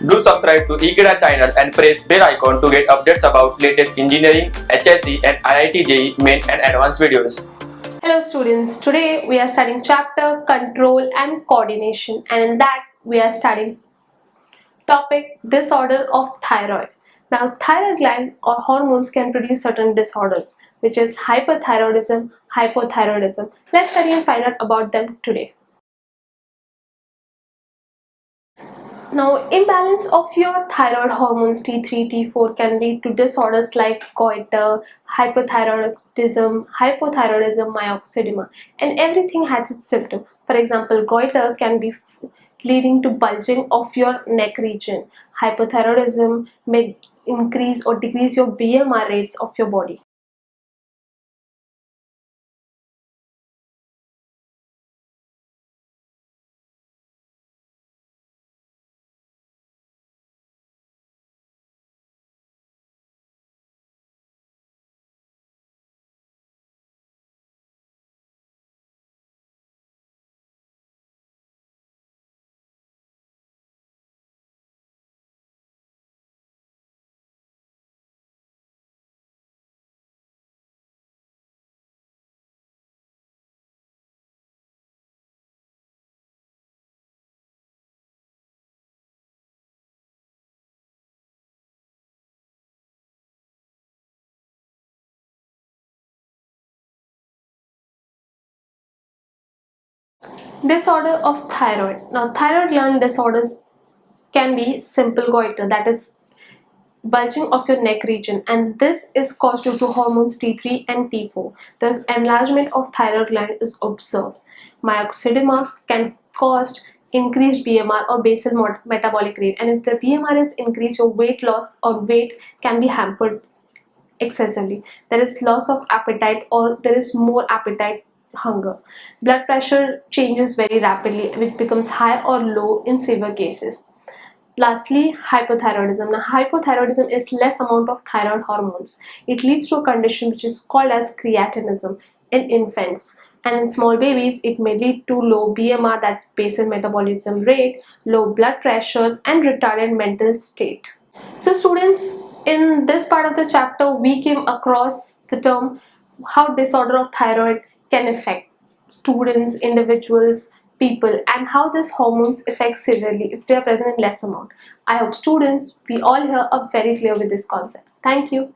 Do subscribe to Ekeeda channel and press bell icon to get updates about latest engineering, HSC and IIT JEE main and advanced videos. Hello students, today we are studying chapter Control and Coordination, and in that we are studying topic Disorder of Thyroid. Now thyroid gland or hormones can produce certain disorders, which is hyperthyroidism, hypothyroidism. Let's study and find out about them today. Now, imbalance of your thyroid hormones T3, T4 can lead to disorders like goiter, hypothyroidism, myxedema, and everything has its symptom. For example, goiter can be leading to bulging of your neck region. Hypothyroidism may increase or decrease your BMR rates of your body. Disorder of thyroid. Now, thyroid gland disorders can be simple goiter, that is bulging of your neck region, and this is caused due to hormones T3 and T4. The enlargement of thyroid gland is observed. Myxedema can cause increased BMR or basal metabolic rate, and if the BMR is increased, your weight loss or weight can be hampered excessively. There is loss of appetite or there is more appetite, hunger. Blood pressure changes very rapidly, which becomes high or low in severe cases. Lastly, hypothyroidism. Now, hypothyroidism is less amount of thyroid hormones. It leads to a condition which is called as creatinism in infants. And in small babies, it may lead to low BMR, that's basal metabolism rate, low blood pressures, and retarded mental state. So students, in this part of the chapter, we came across the term how disorder of thyroid can affect students, individuals, people, and how this hormones affect severely if they are present in less amount. I hope students, we all here are very clear with this concept. Thank you.